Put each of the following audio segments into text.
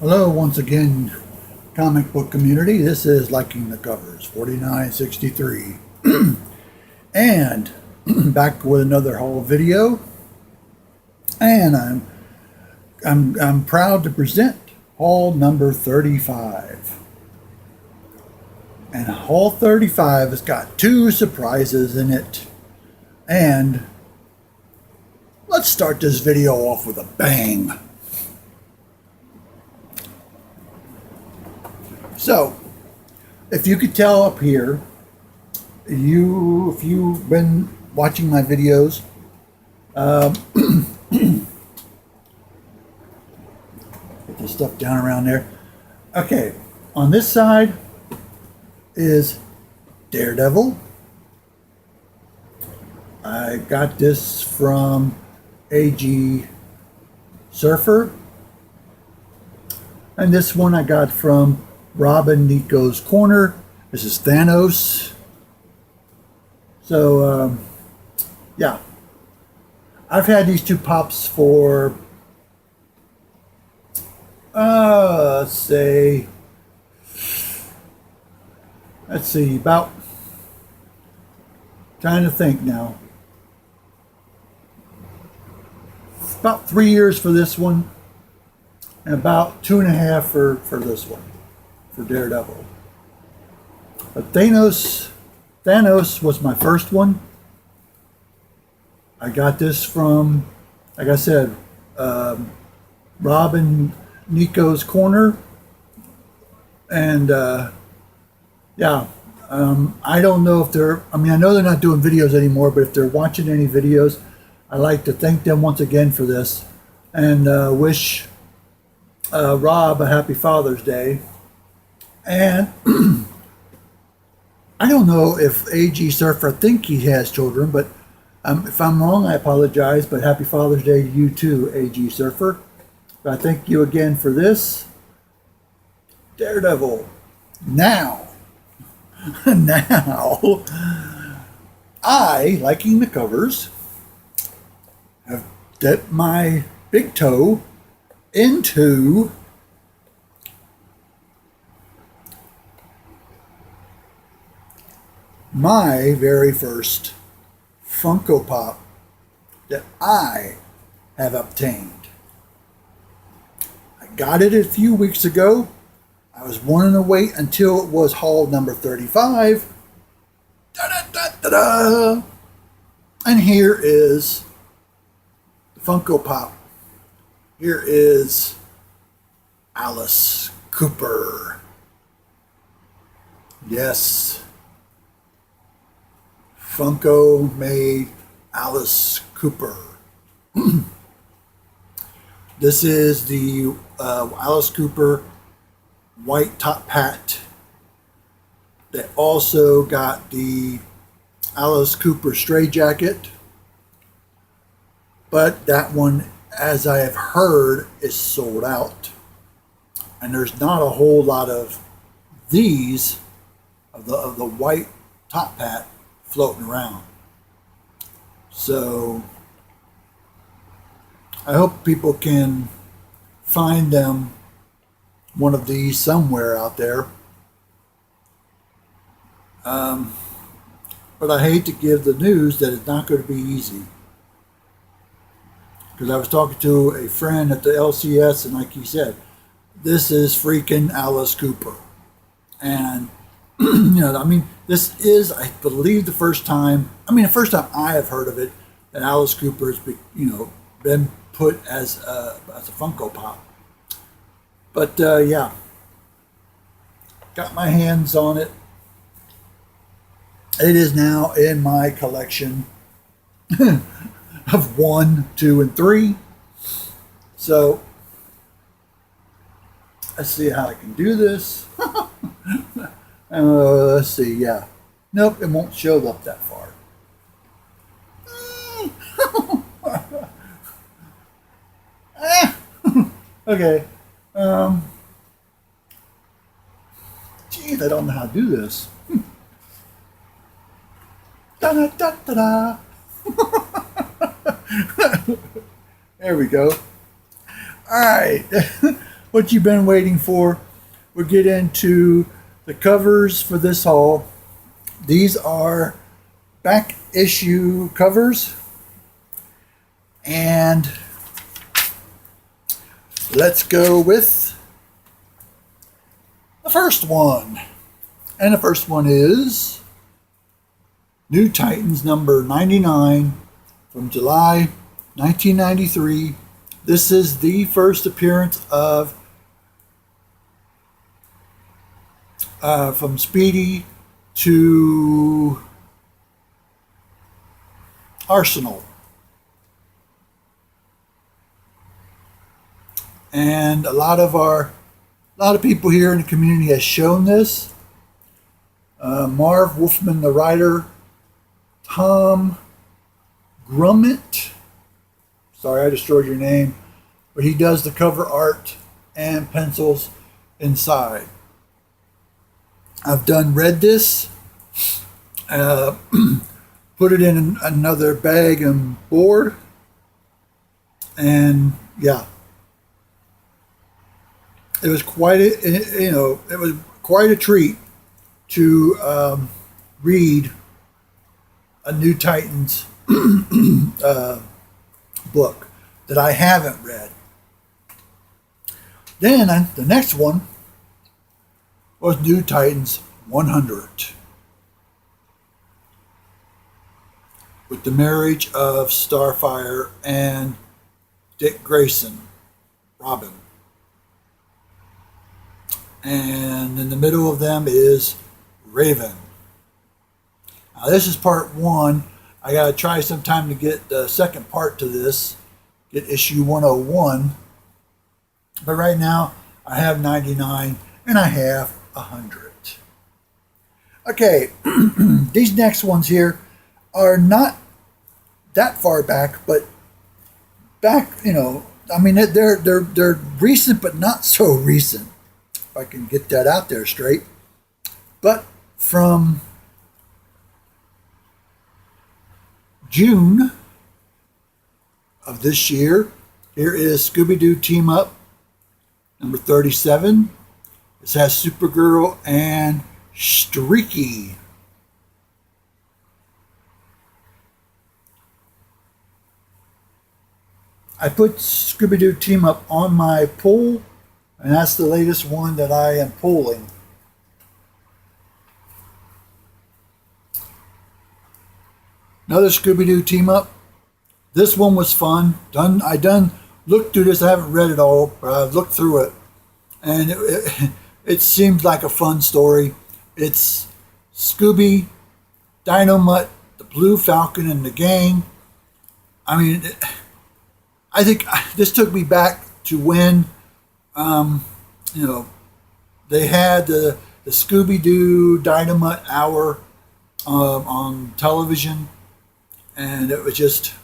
Hello, once again, comic book community. This is Liking the Covers 4963, and back with another haul video. And I'm proud to present haul number 35. And haul 35 has got two surprises in it. And let's start this video off with a bang. So, if you could tell up here, if you've been watching my videos, put this stuff down around there. Okay, on this side is Daredevil. I got this from AG Surfer. And this one I got from Robin Nico's Corner. This is Thanos. So, yeah. I've had these two pops for, let's see, about, trying to think now. About 3 years for this one, and about 2.5 for this one, for Daredevil. But Thanos was my first one. I got this from, like I said, Robin Nico's Corner. And yeah, I don't know if I know they're not doing videos anymore, but if they're watching any videos, I'd like to thank them once again for this, and wish Rob a happy Father's Day. And I don't know if AG Surfer, I think he has children, but if I'm wrong, I apologize, but happy Father's Day to you too, AG Surfer. But I thank you again for this. Daredevil. Now, I, liking the covers, have dipped my big toe into my very first Funko Pop that I have obtained. I got it a few weeks ago. I was wanting to wait until it was haul number 35. Da-da-da-da-da. And here is the Funko Pop. Here is Alice Cooper. Yes. Funko made Alice Cooper. This is the Alice Cooper white top hat. They also got the Alice Cooper stray jacket. But that one, as I have heard, is sold out. And there's not a whole lot of these, of the white top hat, floating around. So I hope people can find them, one of these somewhere out there. But I hate to give the news that it's not going to be easy, because I was talking to a friend at the LCS, and like he said, this is freaking Alice Cooper. And this is, I believe, the first time I have heard of it, that Alice Cooper has been put as a Funko Pop. But yeah, got my hands on it. It is now in my collection of 1, 2, and 3. So let's see how I can do this. Let's see, yeah. Nope, it won't show up that far. Okay. Geez, I don't know how to do this. Da-da-da-da-da. There we go. All right. what you've been waiting for. We'll get into the covers for this haul. These are back issue covers. And let's go with the first one. And the first one is New Titans number 99 from July 1993. This is the first appearance of from Speedy to Arsenal. And a lot of people here in the community has shown this. Marv Wolfman, the writer, Tom Grummett, sorry I destroyed your name, but he does the cover art and pencils inside. I've read this, put it in another bag and board, and yeah, it was quite a treat to read a New Titans book that I haven't read. Then the next one was New Titans 100, with the marriage of Starfire and Dick Grayson, Robin. And in the middle of them is Raven. Now this is part 1. I got to try sometime to get the second part to this, get issue 101. But right now I have 99 and I have 100. Okay, these next ones here are not that far back, but back, I mean they're recent, but not so recent. If I can get that out there straight. But from June of this year, here is Scooby-Doo Team Up number 37. This has Supergirl and Streaky. I put Scooby-Doo Team Up on my pull, and that's the latest one that I am pulling. Another Scooby-Doo Team Up. This one was fun. I looked through this. I haven't read it all, but I've looked through it, and it seems like a fun story. It's Scooby, Dynamite, the Blue Falcon, and the gang. I mean, I think this took me back to when, they had the Scooby-Doo Dynamite Hour on television, and it was just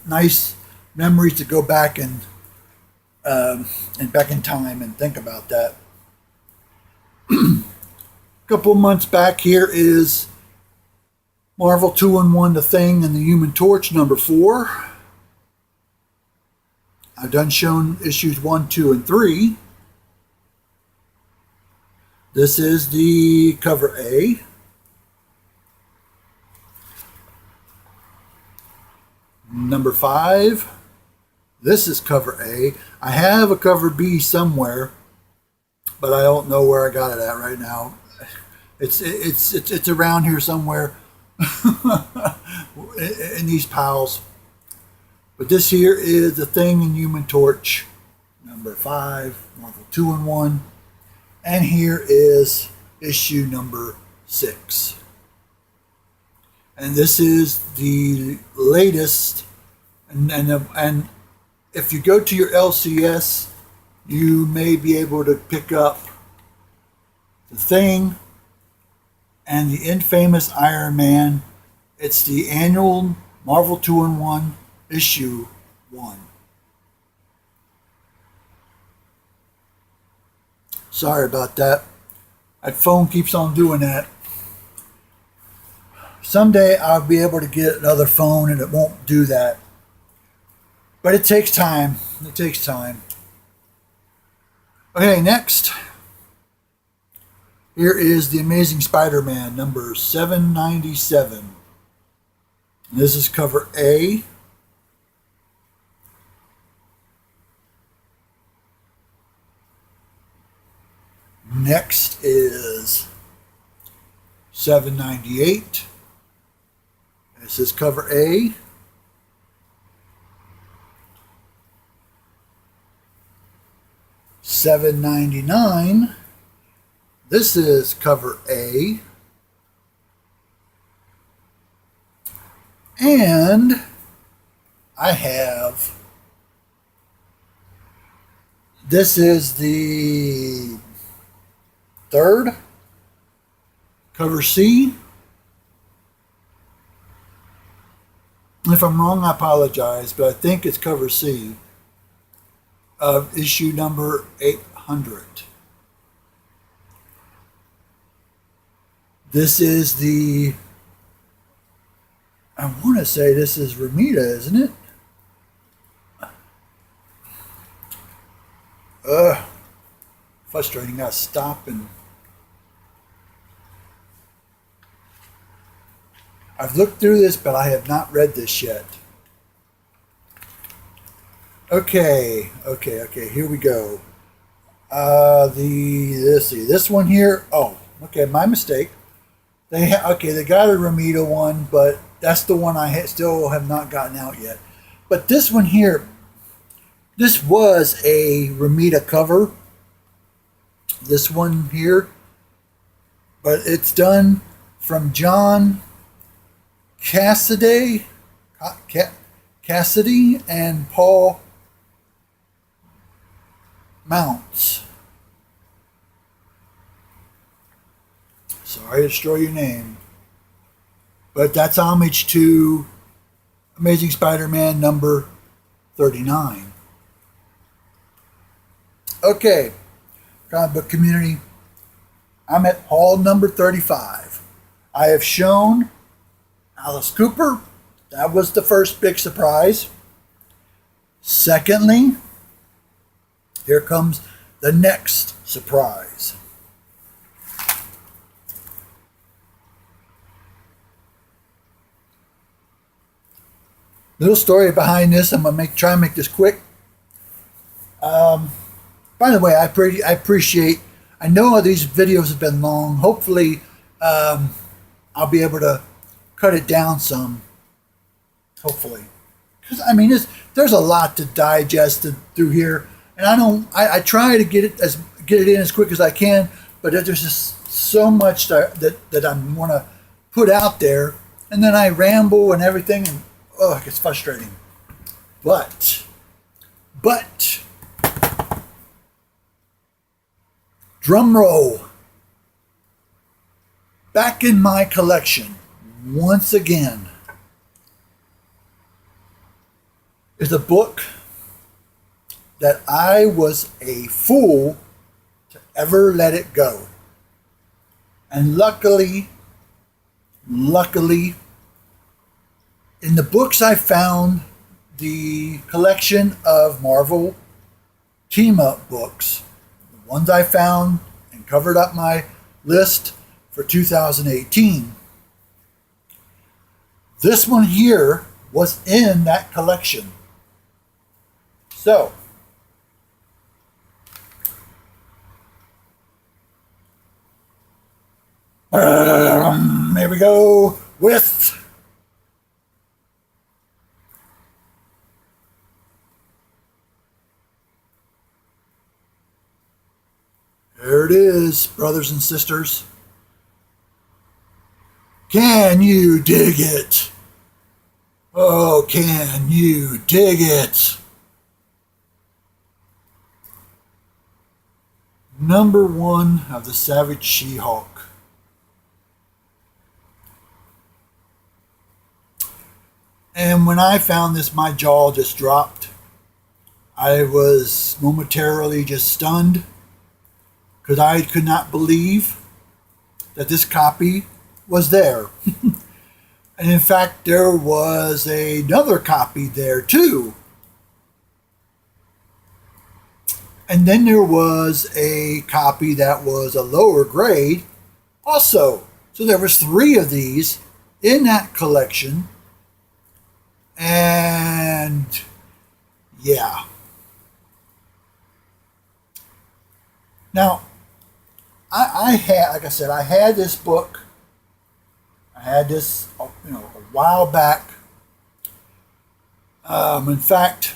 nice memories to go back and back in time and think about that. A couple of months back, here is Marvel 2-in-1, The Thing, and the Human Torch number 4. I've shown issues 1, 2, and 3. This is the cover A. Number 5. This is cover A. I have a cover B somewhere, but I don't know where I got it at right now. It's around here somewhere in these piles. But this here is The Thing and Human Torch, number 5, Marvel 2-in-1. And here is issue number 6. And this is the latest. And if you go to your LCS, you may be able to pick up The Thing and the infamous Iron Man. It's the annual Marvel 2-in-1 issue 1. Sorry about that. That phone keeps on doing that. Someday I'll be able to get another phone and it won't do that. But it takes time. It takes time. Okay, next. Here is The Amazing Spider-Man, number 797. This is cover A. Next is 798. This is cover A. $7.99. This is cover A. And I have, this is the third, cover C. If I'm wrong, I apologize, but I think it's cover C of issue number 800. This is the, I want to say this is Ramita, isn't it? Frustrating. Gotta stop and I've looked through this, but I have not read this yet. Okay, here we go. Let's see, this one here. Oh, okay, my mistake. They got a Ramita one, but that's the one I still have not gotten out yet. But this one here, this was a Ramita cover. This one here, but it's done from John Cassidy and Paul Mounts. Sorry to destroy your name. But that's homage to Amazing Spider-Man number 39. Okay, comic book community. I'm at haul number 35. I have shown Alice Cooper. That was the first big surprise. Secondly, here comes the next surprise. Little story behind this. I'm gonna try and make this quick. By the way, I appreciate. I know these videos have been long. Hopefully, I'll be able to cut it down some. Hopefully, because I mean, there's a lot to digest through here, and I try to get it in as quick as I can. But there's just so much that I want to put out there, and then I ramble and everything, and it gets frustrating. But drum roll. Back in my collection, once again, is a book that I was a fool to ever let it go. And luckily, in the books I found the collection of Marvel team-up books, the ones I found and covered up my list for 2018. This one here was in that collection. So, here we go with there it is, brothers and sisters. Can you dig it? Oh, can you dig it? Number 1 of the Savage She-Hulk. And when I found this, my jaw just dropped. I was momentarily just stunned because I could not believe that this copy was there. And in fact, there was another copy there too. And then there was a copy that was a lower grade also. So there was 3 of these in that collection. And yeah. Now, I had, like I said, I had this book. I had this, a while back. In fact,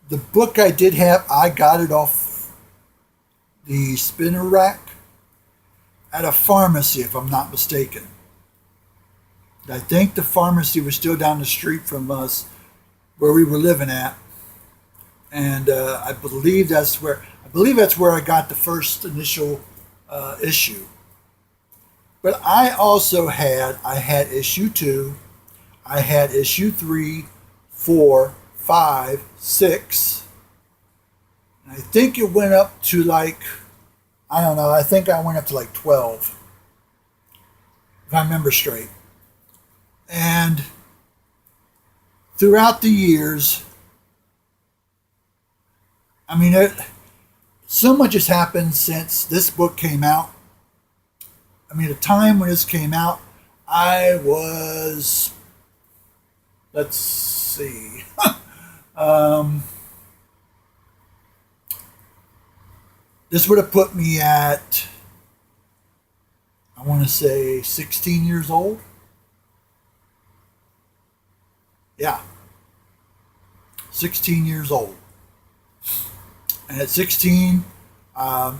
the book I did have, I got it off the spinner rack at a pharmacy, if I'm not mistaken. I think the pharmacy was still down the street from us, where we were living at, and I believe that's where I got the first initial issue. But I also had issue 2, I had issue 3, 4, 5, 6. And I think it went up to like, I don't know, I think I went up to like 12, if I remember straight. And throughout the years, I mean, so much has happened since this book came out. I mean, the time when this came out, I was, let's see, this would have put me at, I want to say 16 years old. Yeah, 16 years old. And at 16, I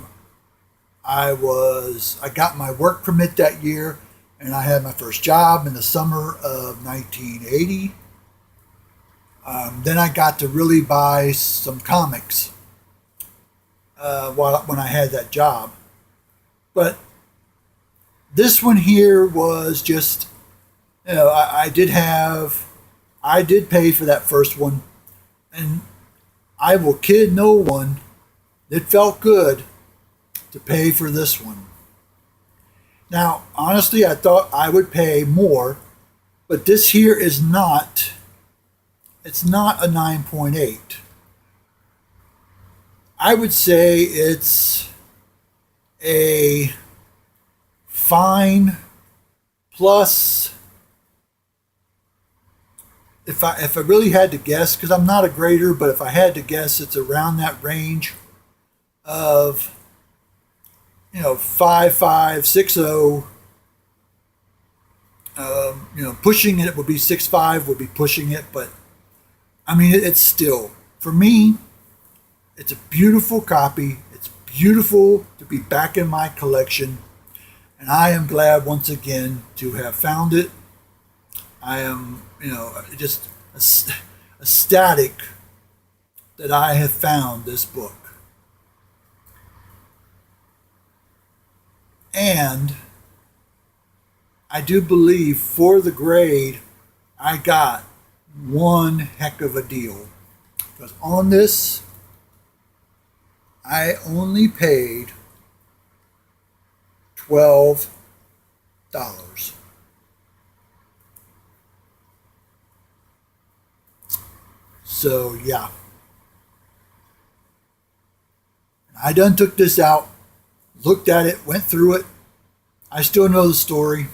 got my work permit that year, and I had my first job in the summer of 1980. Then I got to really buy some comics when I had that job. But this one here was just, I did pay for that first one, and I will kid no one, it felt good to pay for this one. Now, honestly, I thought I would pay more, but this here is not, it's not a 9.8. I would say it's a fine plus. If I really had to guess, because I'm not a grader, but if I had to guess, it's around that range of, 5.5, 6.0. Pushing it would be 6.5, would be pushing it, but I mean, it's still, for me, it's a beautiful copy. It's beautiful to be back in my collection, and I am glad once again to have found it. I am, just ecstatic that I have found this book. And I do believe for the grade, I got one heck of a deal. Because on this, I only paid $12. So yeah, I done took this out, looked at it, went through it. I still know the story,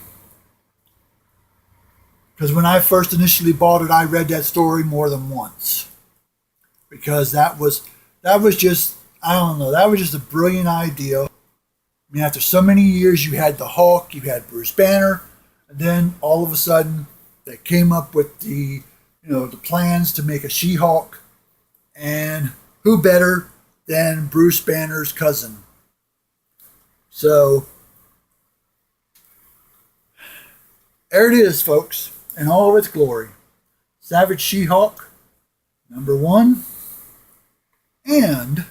because when I first initially bought it, I read that story more than once, because that was just, I don't know, that was just a brilliant idea. I mean, after so many years, you had the Hulk, you had Bruce Banner, and then all of a sudden they came up with the plans to make a She-Hulk, and who better than Bruce Banner's cousin? So there it is, folks, in all of its glory. Savage She-Hulk, #1, and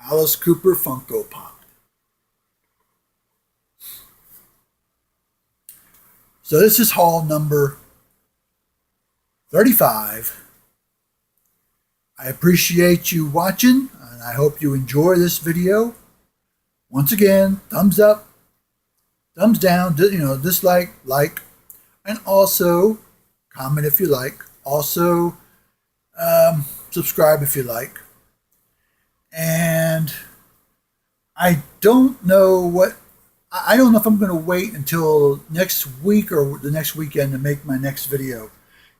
Alice Cooper Funko Pop. So this is haul number 35. I appreciate you watching, and I hope you enjoy this video. Once again, thumbs up, thumbs down, dislike, like, and also comment if you like. Also, Subscribe if you like. And I don't know what, I don't know if I'm going to wait until next week or the next weekend to make my next video.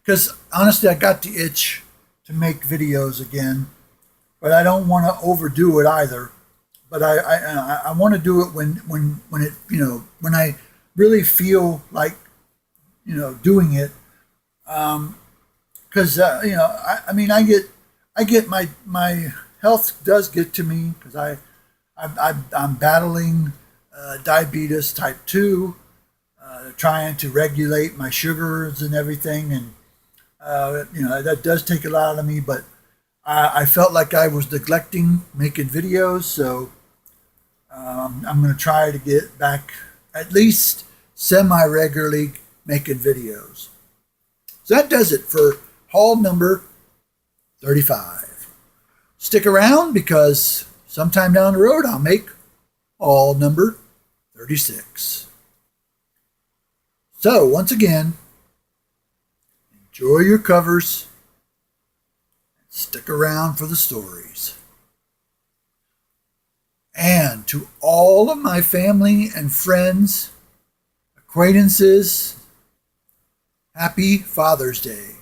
Because honestly, I got the itch to make videos again, but I don't want to overdo it either. But I want to do it when it, when I really feel like, doing it. Because I mean, I get my health does get to me because I'm battling diabetes type 2, trying to regulate my sugars and everything, and that does take a lot out of me. But I felt like I was neglecting making videos, so I'm going to try to get back at least semi regularly making videos. So that does it for haul number 35. Stick around because sometime down the road I'll make haul number 36. So once again, enjoy your covers. Stick around for the stories. And to all of my family and friends, acquaintances, happy Father's Day.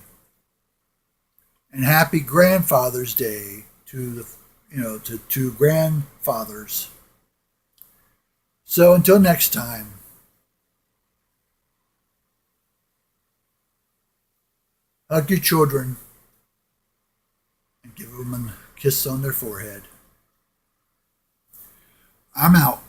And happy Grandfather's Day to the to grandfathers. So until next time, hug your children and give them a kiss on their forehead. I'm out.